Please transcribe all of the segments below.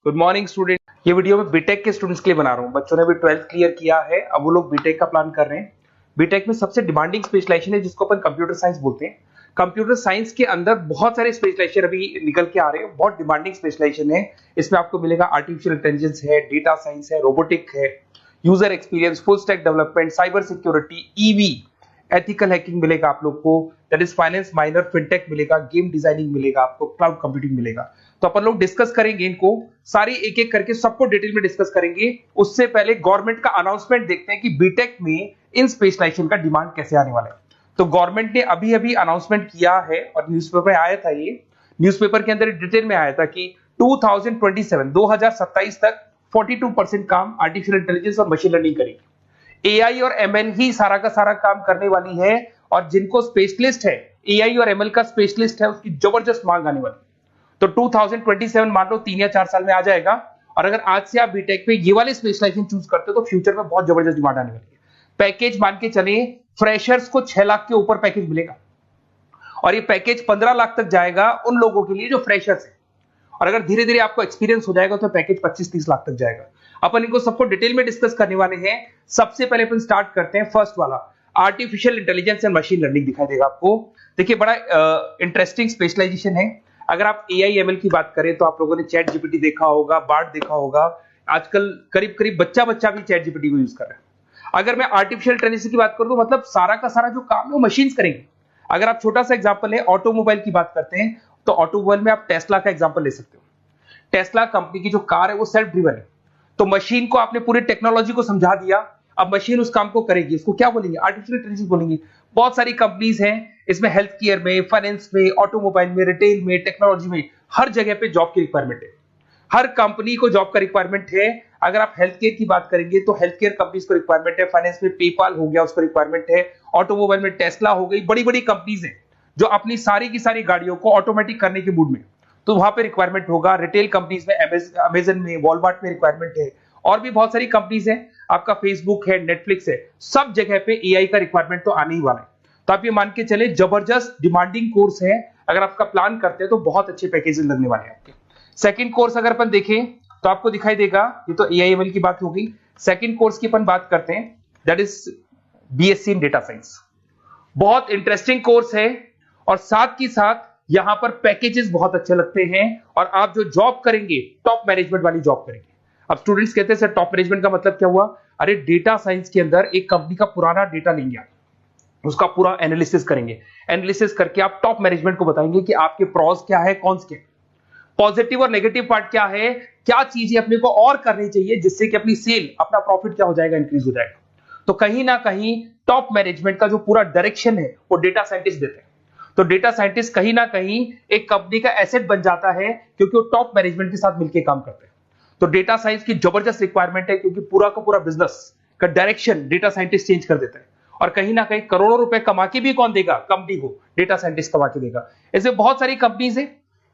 Good morning student. ये video मैं BTech के स्टूडेंट्स के लिए बना रहा हूँ। बच्चों ने भी 12th क्लियर किया है, अब वो लोग बीटेक का प्लान कर रहे हैं। बीटेक में सबसे डिमांडिंग स्पेशलाइजेशन है जिसको अपन कंप्यूटर साइंस बोलते हैं। कंप्यूटर साइंस के अंदर बहुत सारे स्पेशलाइजेशन अभी निकल के आ रहे हैं, बहुत डिमांडिंग स्पेशलाइजेशन है। इसमें आपको मिलेगा आर्टिफिशियल इंटेलिजेंस है, डेटा साइंस है, रोबोटिक है, user experience, full stack development, cyber security, EV, ethical hacking मिलेगा आप लोग को, that is finance minor, fintech मिलेगा, गेम डिजाइनिंग मिलेगा आपको, क्लाउड कंप्यूटिंग मिलेगा। तो अपन लोग डिस्कस करेंगे इनको सारी एक एक करके, सबको डिटेल में डिस्कस करेंगे। उससे पहले गवर्नमेंट का अनाउंसमेंट देखते हैं कि बीटेक में इन स्पेशलाइजेशन का डिमांड कैसे आने वाला है। तो गवर्नमेंट ने अभी अभी अनाउंसमेंट किया है और न्यूज़पेपर में आया था, ये न्यूज़पेपर के अंदर डिटेल में आया था कि 2027 तक 42% काम आर्टिफिशियल इंटेलिजेंस और मशीन लर्निंग करेगी। एआई और एमएल ही सारा का सारा काम करने वाली है, और जिनको स्पेशलिस्ट है, एआई और एमएल का स्पेशलिस्ट है, उसकी जबरदस्त मांग आने वाली है। तो 2027 मान लो 3 या 4 साल में आ जाएगा। और अगर आज से आप बीटेक पे ये वाले स्पेशलाइजेशन चूज करते हो तो फ्यूचर में बहुत जबरदस्त डिमांड आने वाली है। पैकेज मान के चले, फ्रेशर्स को 6 लाख के ऊपर पैकेज मिलेगा, और ये पैकेज 15 लाख तक जाएगा उन लोगों के लिए जो फ्रेशर्स है। और अगर धीरे धीरे आपको एक्सपीरियंस हो जाएगा तो पैकेज 25-30 लाख तक जाएगा। अपन इनको सबको डिटेल में डिस्कस करने वाले हैं। सबसे पहले अपन स्टार्ट करते हैं फर्स्ट वाला, artificial intelligence and machine learning दिखाई देगा आपको। देखिए बड़ा इंटरेस्टिंग स्पेशलाइजेशन है। अगर आप एआई एमएल की बात करें तो आप लोगों ने चैट जीपीटी देखा होगा, बार्ड देखा होगा। आजकल करीब करीब बच्चा भी चैट जीपीटी को यूज कर रहा है। अगर मैं आर्टिफिशियल इंटेलिजेंस की बात करूं तो मतलब सारा का सारा जो काम है वो मशीन्स करेंगे। अगर आप छोटा सा एग्जांपल है, ऑटोमोबाइल की बात करते हैं तो ऑटोमोबाइल में आप टेस्ला का एग्जांपल ले सकते हो। टेस्ला कंपनी की जो कार है वो सेल्फ ड्रिवन है। तो मशीन को आपने पूरी टेक्नोलॉजी को समझा दिया, अब मशीन उस काम को करेगी। इसको क्या बोलेंगे? आर्टिफिशियल इंटेलिजेंस बोलेंगे। बहुत सारी कंपनीज हैं इसमें, हेल्थ केयर में, फाइनेंस में, ऑटोमोबाइल में, रिटेल में, टेक्नोलॉजी में, हर जगह पे जॉब की रिक्वायरमेंट है। हर कंपनी को जॉब का रिक्वायरमेंट है। अगर आप हेल्थ केयर की बात करेंगे तो हेल्थ केयर कंपनीज को रिक्वायरमेंट है, फाइनेंस में पेपाल हो गया उसको रिक्वायरमेंट है, ऑटोमोबाइल में टेस्ला हो गई, बड़ी बड़ी कंपनीज हैं जो अपनी सारी की सारी गाड़ियों को ऑटोमेटिक करने के मूड में, तो वहां पे रिक्वायरमेंट होगा। रिटेल कंपनीज में, अमेजन में, वॉलमार्ट में रिक्वायरमेंट है, और भी बहुत सारी कंपनीज हैं, आपका फेसबुक है, नेटफ्लिक्स है, सब जगह पे एआई का रिक्वायरमेंट तो आने ही वाला है। तो आप ये मान के चले जबरदस्त डिमांडिंग कोर्स है। अगर आपका प्लान करते हैं तो बहुत अच्छे पैकेजेस लगने वाले हैं आपके। सेकंड कोर्स अगर अपन देखें तो आपको दिखाई देगा, ये तो एआई एमएल की बात हो गई। सेकंड कोर्स की अपन बात करते हैं, that is BSc in data science. बहुत इंटरेस्टिंग कोर्स है, और साथ की साथ यहां पर पैकेजेस बहुत अच्छे लगते हैं, और आप जो जॉब करेंगे टॉप मैनेजमेंट वाली जॉब करेंगे। अब स्टूडेंट्स कहते हैं सर टॉप मैनेजमेंट का मतलब क्या हुआ? अरे डेटा साइंस के अंदर एक कंपनी का पुराना डेटा लेंगे आप, उसका पूरा एनालिसिस करेंगे, एनालिसिस करके आप टॉप मैनेजमेंट को बताएंगे कि आपके प्रॉस क्या है, कॉन्स क्या है, पॉजिटिव और नेगेटिव पार्ट क्या है, क्या चीजें अपने को और करनी चाहिए जिससे कि अपनी सेल, अपना प्रॉफिट क्या हो जाएगा, इंक्रीज हो जाएगा। तो कहीं ना कहीं टॉप मैनेजमेंट का जो पूरा डायरेक्शन है वो डेटा साइंटिस्ट देते हैं। तो डेटा साइंटिस्ट कहीं ना कहीं एक कंपनी का एसेट बन जाता है, क्योंकि वो टॉप मैनेजमेंट के साथ मिलकर काम करते हैं। तो डेटा साइंस की जबरदस्त रिक्वायरमेंट है, क्योंकि पूरा का पूरा बिजनेस का डायरेक्शन डेटा साइंटिस्ट चेंज कर देता है। और कहीं ना कहीं करोड़ों रुपए कमा के भी कौन देगा? कंपनी को डेटा साइंटिस्ट कमा के देगा। ऐसे बहुत सारी कंपनीज है,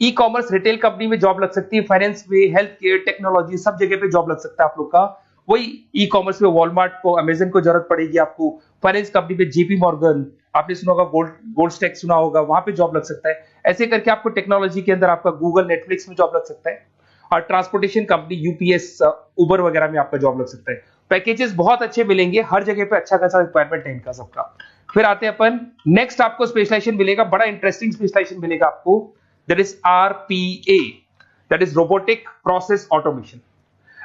ई कॉमर्स, रिटेल कंपनी में जॉब लग सकती है, फाइनेंस में, हेल्थ केयर, टेक्नोलॉजी, सब जगह पे जॉब लग सकता है आप लोग का। वही ई कॉमर्स में वॉलमार्ट को, अमेजन को जरूरत पड़ेगी आपको। फाइनेंस कंपनी में जेपी मॉर्गन, आपने सुना होगा, गोल्डस्टैक सुना होगा, वहां पे जॉब लग सकता है। ऐसे करके आपको टेक्नोलॉजी के अंदर आपका गूगल, नेटफ्लिक्स में जॉब लग सकता है। और ट्रांसपोर्टेशन कंपनी, यूपीएस, उबर वगैरह में आपका जॉब लग सकता है। पैकेजेस बहुत अच्छे मिलेंगे, हर जगह पे अच्छा खासा रिक्वायरमेंट है इनका सबका। फिर आते हैं अपन नेक्स्ट, आपको स्पेशलाइजेशन मिलेगा, बड़ा इंटरेस्टिंग स्पेशलाइजेशन मिलेगा आपको, that is RPA, that is robotic process automation.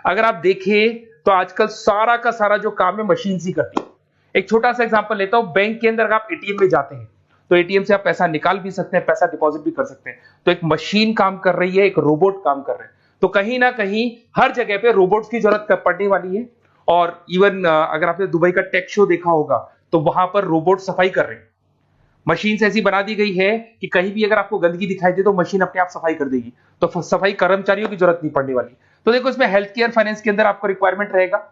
अगर आप देखें तो आजकल सारा का सारा जो काम है मशीन ही करती है। एक छोटा सा एग्जांपल लेता हूं, बैंक के अंदर अगर आप एटीएम में जाते हैं तो एटीएम से आप पैसा निकाल भी सकते हैं, पैसा डिपॉजिट भी कर सकते हैं। तो एक मशीन काम कर रही है, एक रोबोट काम कर रहे हैं। तो कहीं ना कहीं हर जगह पे रोबोट्स की जरूरत पड़ने वाली है। और इवन अगर आपने दुबई का टेक शो देखा होगा तो वहां पर रोबोट सफाई कर रहे हैं। मशीन ऐसी बना दी गई है कि कहीं भी अगर आपको गंदगी दिखाई दे तो मशीन अपने आप सफाई कर देगी, तो सफाई कर्मचारियों की जरूरत नहीं पड़ने वाली। तो देखो इसमें हेल्थ केयर, फाइनेंस के अंदर आपको रिक्वायरमेंट रहेगा,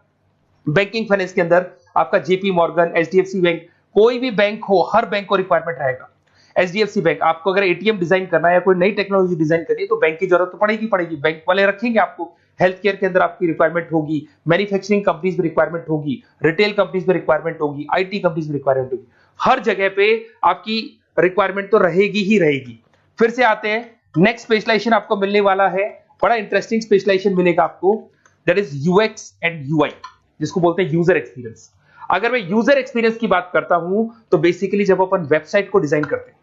बैंकिंग फाइनेंस के अंदर आपका जेपी मॉर्गन, एचडीएफसी बैंक, कोई भी बैंक हो, हर बैंक को रिक्वायरमेंट रहेगा। एचडीएफसी बैंक, आपको अगर एटीएम डिजाइन करना है या कोई नई टेक्नोलॉजी डिजाइन करनी है तो बैंक की जरूरत तो पड़ेगी, बैंक वाले रखेंगे आपको। हेल्थ केयर के अंदर आपकी रिक्वायरमेंट होगी, मैन्युफैक्चरिंग कंपनीज में रिक्वायरमेंट होगी, रिटेल कंपनीज में रिक्वायरमेंट होगी, आईटी कंपनीज में रिक्वायरमेंट होगी। हर जगह पे आपकी रिक्वायरमेंट तो रहेगी ही रहेगी। फिर से आते हैं, नेक्स्ट स्पेशलाइजेशन आपको मिलने वाला है बड़ा इंटरेस्टिंग स्पेशलाइजेशन मिलेगा आपको, that is UX and UI, जिसको बोलते हैं यूजर एक्सपीरियंस। अगर मैं यूजर एक्सपीरियंस की बात करता हूं तो बेसिकली जब अपन वेबसाइट को डिजाइन करते हैं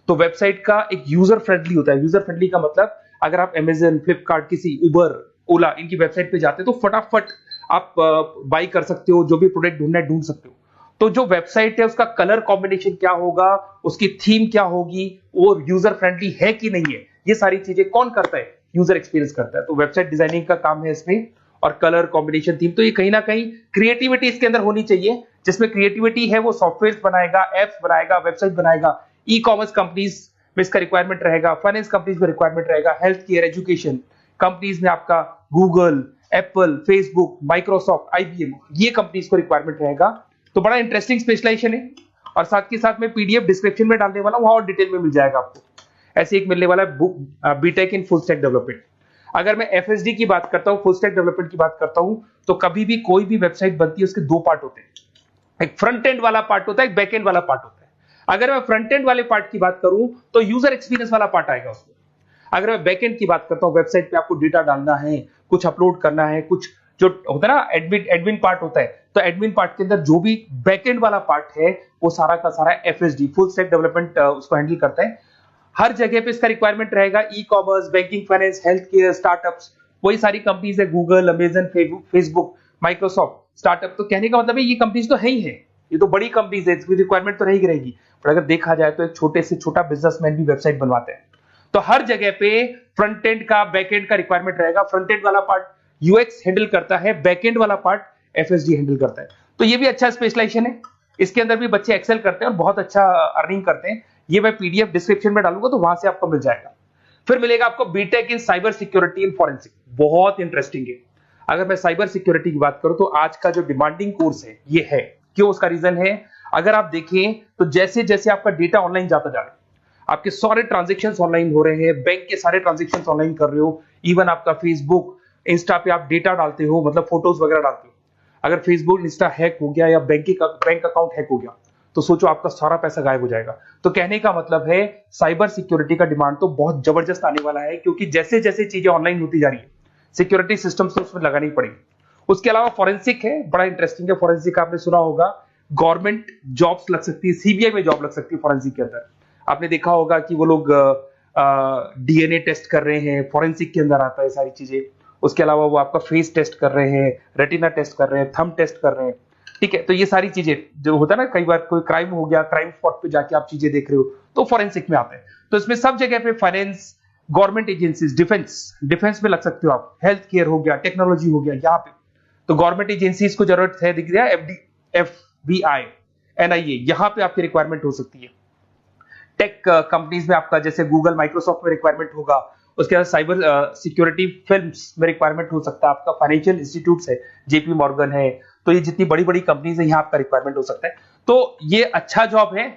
तो वेबसाइट का एक यूजर फ्रेंडली होता है। यूजर फ्रेंडली का मतलब अगर आप अमेजन, फ्लिपकार्ट, किसी उबर, ओला इनकी वेबसाइट पे जाते हो तो फटाफट आप बाई कर सकते हो, जो भी प्रोडक्ट ढूंढना है ढूंढ सकते हो। तो जो वेबसाइट है उसका कलर कॉम्बिनेशन क्या होगा, उसकी थीम क्या होगी, वो यूजर फ्रेंडली है कि नहीं है, ये सारी चीजें कौन करता है, यूजर एक्सपीरियंस करता है। तो वेबसाइट डिजाइनिंग का काम है इसमें, और कलर कॉम्बिनेशन, थीम, तो ये कहीं ना कहीं क्रिएटिविटी इसके अंदर होनी चाहिए। जिसमें क्रिएटिविटी है वो सॉफ्टवेयर बनाएगा, एप्स बनाएगा, वेबसाइट बनाएगा। ई कॉमर्स कंपनीज में इसका रिक्वायरमेंट रहेगा, फाइनेंस कंपनीज में रिक्वायरमेंट रहेगा, हेल्थ केयर, एजुकेशन कंपनीज में आपका Google, Apple, Facebook, Microsoft, IBM, ये कंपनीज को रिक्वायरमेंट रहेगा। तो बड़ा इंटरेस्टिंग स्पेशलाइजेशन है, और साथ के साथ में पीडीएफ डिस्क्रिप्शन में डालने वाला हूं, वहां और डिटेल में मिल जाएगा आपको। ऐसे एक मिलने वाला है book, BTech in full stack development. अगर मैं एफएसडी की बात करता हूं, फुल स्टैक डेवलपमेंट की बात करता हूं, तो कभी भी कोई भी वेबसाइट बनती है उसके दो पार्ट होते हैं, एक फ्रंट एंड वाला पार्ट होता है, एक बैक एंड वाला पार्ट होता है। अगर मैं फ्रंट एंड वाले पार्ट की बात करूं तो यूजर एक्सपीरियंस वाला पार्ट आएगा उसमें। अगर मैं बैक एंड की बात करता हूं, वेबसाइट पे आपको डेटा डालना है, कुछ अपलोड करना है, कुछ जो होता है ना एडमिन पार्ट होता है, तो एडमिन पार्ट के अंदर जो भी बैक एंड वाला पार्ट है वो सारा का सारा एफएसडी, फुल स्टैक डेवलपमेंट, उसको हैंडल करता है। हर जगह पे इसका रिक्वायरमेंट रहेगा। E commerce, banking, finance, health care, startups, वही सारी कंपनीज है, Google, Amazon, Facebook, Microsoft, startup. तो कहने का मतलब है ये कंपनीज तो है ही है, ये तो बड़ी कंपनीज है, इसकी रिक्वायरमेंट तो रहेगी रहेगी। पर अगर देखा जाए तो एक छोटे से छोटा बिजनेसमैन भी वेबसाइट बनवाते हैं। तो हर जगह पे फ्रंट एंड का, बैक एंड का रिक्वायरमेंट रहेगा। फ्रंट एंड वाला पार्ट यूएक्स हैंडल करता है, बैक एंड वाला पार्ट एफएसडी हैंडल करता है। तो ये भी अच्छा स्पेशलाइजेशन है, इसके अंदर भी बच्चे एक्सेल करते हैं और बहुत अच्छा अर्निंग करते हैं। ये मैं पीडीएफ डिस्क्रिप्शन में डालूंगा तो वहां से आपको मिल जाएगा। फिर मिलेगा आपको BTech in cyber security and forensic, बहुत इंटरेस्टिंग है। अगर मैं साइबर सिक्योरिटी की बात करूं तो आज का जो डिमांडिंग कोर्स है ये है। क्यों? उसका रीजन है, अगर आप देखें तो जैसे जैसे आपका डेटा ऑनलाइन जाता जा रहा है, आपके सारे ट्रांजेक्शंस ऑनलाइन हो रहे हैं, बैंक के सारे ट्रांजेक्शंस ऑनलाइन कर रहे हो, इवन आपका फेसबुक, इंस्टा पे आप डेटा डालते हो, मतलब फोटोज वगैरह डालते हो। अगर फेसबुक, इंस्टा हैक हो गया या बैंक अकाउंट हैक हो गया तो सोचो आपका सारा पैसा गायब हो जाएगा। तो कहने का मतलब है साइबर सिक्योरिटी का डिमांड तो बहुत जबरदस्त आने वाला है, क्योंकि जैसे जैसे चीजें ऑनलाइन होती जा रही है सिक्योरिटी सिस्टम्स तो उसमें लगानी पड़ेगी। उसके अलावा फॉरेंसिक है, बड़ा इंटरेस्टिंग है। फॉरेंसिक आपने सुना होगा, गवर्नमेंट जॉब्स लग सकती है, सीबीआई में जॉब लग सकती है फॉरेंसिक के अंदर। आपने देखा होगा कि वो लोग डीएनए टेस्ट कर रहे हैं, फॉरेंसिक के अंदर आता है सारी चीजें। उसके अलावा वो आपका फेस टेस्ट कर रहे हैं, रेटिना टेस्ट कर रहे हैं, थंब टेस्ट कर रहे हैं, ठीक है। तो ये सारी चीजें जो होता है ना, कई बार कोई क्राइम हो गया, क्राइम स्पॉट पे जाके आप चीजें देख रहे हो तो फॉरेंसिक में आते हैं। तो इसमें सब जगह पे फाइनेंस, गवर्नमेंट एजेंसीज, डिफेंस में लग सकते हो आप, हेल्थ केयर हो गया, टेक्नोलॉजी हो गया, यहाँ पे तो गवर्नमेंट एजेंसीज को जरूरत है, दिख रहा है, एफबीआई, एनआईए, यहाँ पे आपकी रिक्वायरमेंट हो सकती है। टेक कंपनीज में आपका जैसे गूगल, माइक्रोसॉफ्ट में रिक्वायरमेंट होगा। उसके बाद साइबर सिक्योरिटी फिल्म्स में रिक्वायरमेंट हो सकता है आपका, फाइनेंशियल इंस्टीट्यूट्स है, जेपी मॉर्गन है, तो ये जितनी बड़ी बड़ी कंपनीज है यहाँ आपका रिक्वायरमेंट हो सकता है। तो ये अच्छा जॉब है,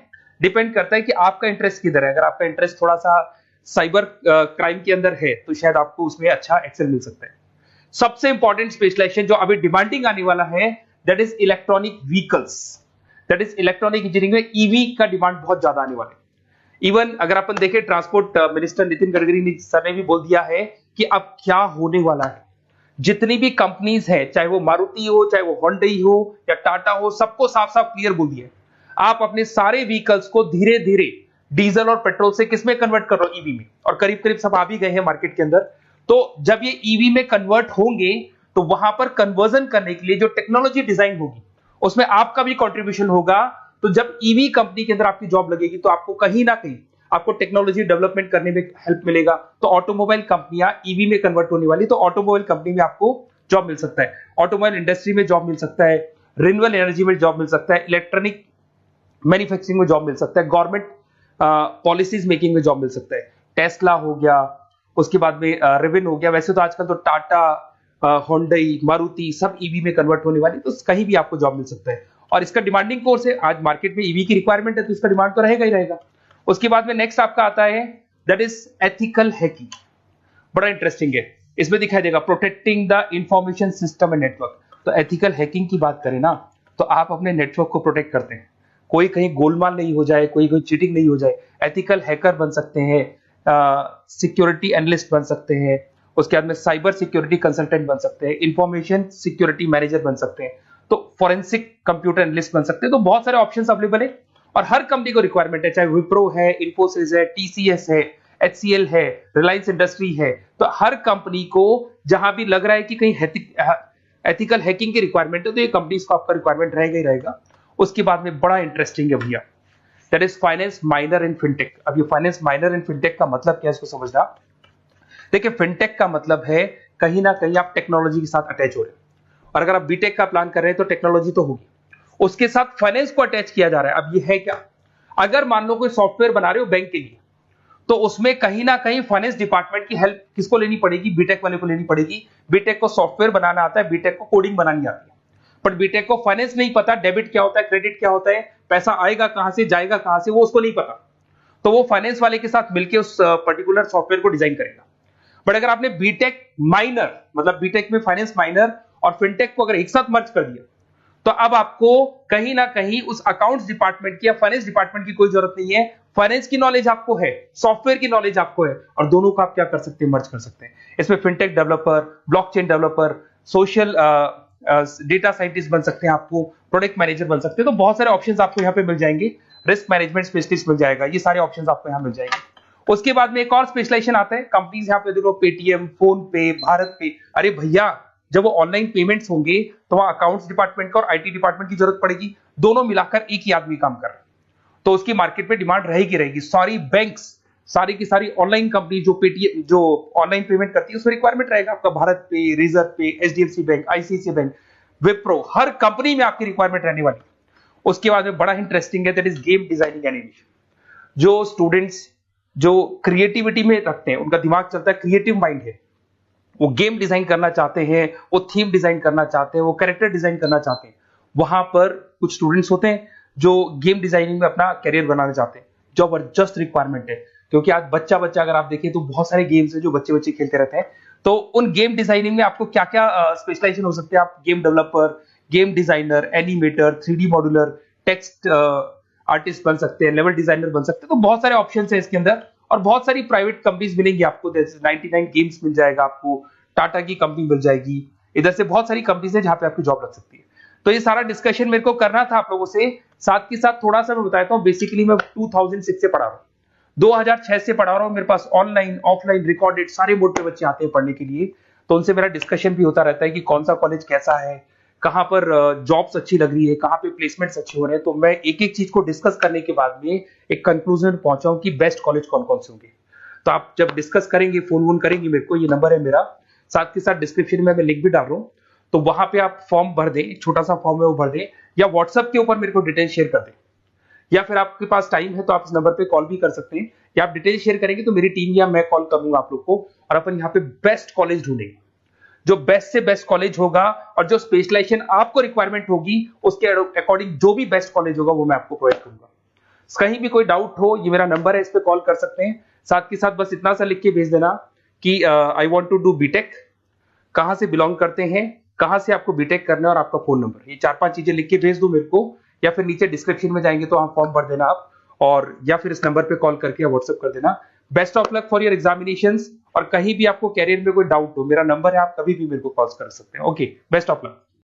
डिपेंड करता है कि आपका इंटरेस्ट किधर है। अगर आपका इंटरेस्ट थोड़ा सा साइबर क्राइम के अंदर है तो शायद आपको उसमें अच्छा एक्सेल मिल सकता है। सबसे इंपॉर्टेंट स्पेशलाइजेशन जो अभी डिमांडिंग आने वाला है, that is electronic vehicles, that is electronic engineering में ईवी का डिमांड बहुत ज्यादा आने वाला है। इवन अगर अपन देखें, transport minister Nitin Gadkari sir ने भी बोल दिया है कि अब क्या होने वाला है, जितनी भी कंपनीज है, चाहे वो मारुति हो, चाहे वो होंडई हो या टाटा हो, सबको साफ साफ क्लियर बोल दिया, आप अपने सारे व्हीकल्स को धीरे धीरे डीजल और पेट्रोल से किसमें कन्वर्ट कर रहे हो, ईवी में। और करीब करीब सब आ भी गए हैं मार्केट के अंदर। तो जब ये ईवी में कन्वर्ट होंगे तो वहां पर कन्वर्जन करने के लिए जो टेक्नोलॉजी डिजाइन होगी उसमें आपका भी कंट्रीब्यूशन होगा। तो जब ईवी कंपनी के अंदर आपकी जॉब लगेगी तो आपको कहीं ना कहीं आपको टेक्नोलॉजी डेवलपमेंट करने में हेल्प मिलेगा। तो ऑटोमोबाइल कंपनियां ईवी में कन्वर्ट होने वाली, तो ऑटोमोबाइल कंपनी में आपको जॉब मिल सकता है, ऑटोमोबाइल इंडस्ट्री में जॉब मिल सकता है, रिन्यूएबल एनर्जी में जॉब मिल सकता है, इलेक्ट्रॉनिक मैन्युफैक्चरिंग में जॉब मिल सकता है, गवर्नमेंट पॉलिसीज मेकिंग में जॉब मिल सकता है, टेस्ला हो गया, उसके बाद में रिविन हो गया। वैसे तो आजकल तो टाटा, होंडई, मारुति सब ईवी में कन्वर्ट होने वाली, तो कहीं भी आपको जॉब मिल सकता है। और इसका डिमांडिंग कोर्स है, आज मार्केट में ईवी की रिक्वायरमेंट है तो इसका डिमांड तो रहेगा ही रहेगा। उसके बाद में नेक्स्ट आपका आता है दैट इज एथिकल हैकिंग, बड़ा इंटरेस्टिंग है। इसमें दिखाई देगा protecting the information system and network. तो एथिकल हैकिंग की बात करें ना तो आप अपने नेटवर्क को प्रोटेक्ट करते हैं, कोई कहीं गोलमाल नहीं हो जाए, कोई चीटिंग नहीं हो जाए। एथिकल हैकर बन सकते हैं, सिक्योरिटी एनालिस्ट बन सकते हैं, उसके बाद में साइबर सिक्योरिटी कंसल्टेंट बन सकते हैं, इंफॉर्मेशन सिक्योरिटी मैनेजर बन सकते हैं, तो फोरेंसिक कंप्यूटर एनालिस्ट बन सकते हैं। तो बहुत सारे ऑप्शंस अवेलेबल है और हर कंपनी को रिक्वायरमेंट है, चाहे विप्रो है, इन्फोसिस है, टीसीएस है, एचसीएल है, रिलायंस इंडस्ट्री है। तो हर कंपनी को जहां भी लग रहा है कि कहीं एथिकल हैकिंग की रिक्वायरमेंट है तो ये कंपनीज को आपका रिक्वायरमेंट रहेगा ही रहेगा। उसके बाद में बड़ा इंटरेस्टिंग है भैया, that is finance minor in fintech. अब ये फाइनेंस माइनर इन फिनटेक का मतलब क्या है इसको समझना। देखिए फिनटेक का मतलब है कहीं ना कहीं आप टेक्नोलॉजी के साथ अटैच हो रहे हैं, और अगर आप बीटेक का प्लान कर रहे हैं तो टेक्नोलॉजी तो होगी, उसके साथ फाइनेंस को अटैच किया जा रहा है। अब ये है क्या, अगर मान लो कोई सॉफ्टवेयर बना रहे हो बैंक के लिए, तो उसमें कहीं ना कहीं फाइनेंस डिपार्टमेंट की हेल्प किसको लेनी पड़ेगी, बीटेक वाले को लेनी पड़ेगी। बीटेक को सॉफ्टवेयर बनाना आता है, बीटेक को कोडिंग बनानी आती है, बट बीटेक को फाइनेंस नहीं पता, डेबिट क्या होता है, क्रेडिट क्या होता है, पैसा आएगा कहां से, जाएगा कहां से, वो उसको नहीं पता। तो वो फाइनेंस वाले के साथ मिलकर उस पर्टिकुलर सॉफ्टवेयर को डिजाइन करेगा। बट अगर आपने बीटेक माइनर, मतलब बीटेक में फाइनेंस माइनर और फिनटेक को अगर एक साथ मर्ज कर दिया, तो अब आपको कहीं ना कहीं उस अकाउंट्स डिपार्टमेंट की या फाइनेंस डिपार्टमेंट की कोई जरूरत नहीं है। फाइनेंस की नॉलेज आपको है, सॉफ्टवेयर की नॉलेज आपको है, और दोनों को आप क्या कर सकते हैं, मर्ज कर सकते हैं। इसमें fintech developer, blockchain developer, social data scientist बन सकते हैं, आपको प्रोडक्ट मैनेजर बन सकते हैं। तो बहुत सारे ऑप्शंस आपको यहाँ पे मिल जाएंगे, रिस्क मैनेजमेंट स्पेशलिस्ट मिल जाएगा, ये सारे ऑप्शंस आपको यहाँ मिल जाएंगे। उसके बाद में एक और स्पेशलाइजेशन आता है, कंपनीज यहाँ पे देखो पेटीएम, फोन पे, भारत पे। अरे भैया जब वो ऑनलाइन पेमेंट्स होंगे तो वहां अकाउंट्स डिपार्टमेंट का और आईटी डिपार्टमेंट की जरूरत पड़ेगी, दोनों मिलाकर एक ही आदमी काम कर रहा है, तो उसकी मार्केट में डिमांड रहेगी रहेगी। सारी बैंक्स, सारी की सारी ऑनलाइन कंपनी जो पेटीएम, जो ऑनलाइन पेमेंट करती है, उसमें रिक्वायरमेंट रहेगा आपका भारत पे, Razorpay, HDFC bank, ICICI bank, Wipro, हर कंपनी में आपकी रिक्वायरमेंट रहने वाली। उसके बाद में बड़ा इंटरेस्टिंग है, that is game designing animation. जो स्टूडेंट्स जो क्रिएटिविटी में रखते हैं, उनका दिमाग चलता है, क्रिएटिव माइंड है, वो गेम डिजाइन करना चाहते हैं, वो थीम डिजाइन करना चाहते हैं, वो कैरेक्टर डिजाइन करना चाहते हैं, वहां पर कुछ स्टूडेंट्स होते हैं जो गेम डिजाइनिंग में अपना करियर बनाना चाहते हैं। जबरदस्त रिक्वायरमेंट है, क्योंकि आज बच्चा बच्चा अगर आप देखें तो बहुत सारे गेम्स हैं जो बच्चे बच्चे खेलते रहते हैं। तो उन गेम डिजाइनिंग में आपको क्या क्या स्पेशलाइजेशन हो सकते हैं, आप game developer, game designer, animator, 3D modular, text artist बन सकते हैं, लेवल डिजाइनर बन सकते हैं। तो बहुत सारे ऑप्शंस हैं इसके अंदर, और बहुत सारी प्राइवेट कंपनीज मिलेंगी आपको, जैसे 99 गेम्स मिल जाएगा आपको, टाटा की कंपनी मिल जाएगी, इधर से बहुत सारी कंपनीज है जहां पे आपकी जॉब लग सकती है। तो ये सारा डिस्कशन मेरे को करना था आप लोगों से, साथ के साथ थोड़ा सा मैं बताता हूँ। बेसिकली मैं 2006 से पढ़ा रहा हूँ, 2006 से पढ़ा रहा हूँ। मेरे पास ऑनलाइन ऑफलाइन रिकॉर्डेड सारे मोड पे बच्चे आते हैं पढ़ने के लिए, तो उनसे मेरा डिस्कशन भी होता रहता है कि कौन सा कॉलेज कैसा है, कहां पर जॉब्स अच्छी लग रही है, कहां पे प्लेसमेंट्स अच्छे हो रहे हैं। तो मैं एक एक चीज को डिस्कस करने के बाद में एक कंक्लूजन पहुंचा हूं कि बेस्ट कॉलेज कौन कौन से होंगे। तो आप जब डिस्कस करेंगे, फोन वोन करेंगे मेरे को, ये नंबर है मेरा, साथ के साथ डिस्क्रिप्शन में मैं लिंक भी डाल रहा हूँ, तो वहां पे आप फॉर्म भर दें, एक छोटा सा फॉर्म है वो भर दें, या व्हाट्सएप के ऊपर मेरे को डिटेल शेयर कर दें, या फिर आपके पास टाइम है तो आप इस नंबर पे कॉल भी कर सकते हैं, या आप डिटेल शेयर करेंगे तो मेरी टीम या मैं कॉल करूंगा आप लोग को, और अपन यहाँ पे बेस्ट कॉलेज ढूंढेंगे। जो बेस्ट से बेस्ट कॉलेज होगा और जो स्पेशलाइजेशन आपको रिक्वायरमेंट होगी उसके अकॉर्डिंग जो भी बेस्ट कॉलेज होगा वो मैं आपको प्रोवाइड करूंगा। कहीं भी कोई डाउट हो, ये मेरा नंबर है, इस पे कॉल कर सकते हैं। साथ के साथ बस इतना सा लिख के भेज देना कि I want to do BTech, कहां से बिलोंग करते हैं, कहां से आपको बीटेक करना है, और आपका फोन नंबर, ये 4-5 चीजें लिख के भेज दो मेरे को, या फिर नीचे डिस्क्रिप्शन में जाएंगे तो आप फॉर्म भर देना आप, और या फिर इस नंबर पे कॉल करके व्हाट्सएप कर देना। Best of luck for your examinations, और कहीं भी आपको कैरियर में कोई डाउट हो, मेरा नंबर है, आप कभी भी मेरे को कॉल कर सकते हैं। Okay, best of luck.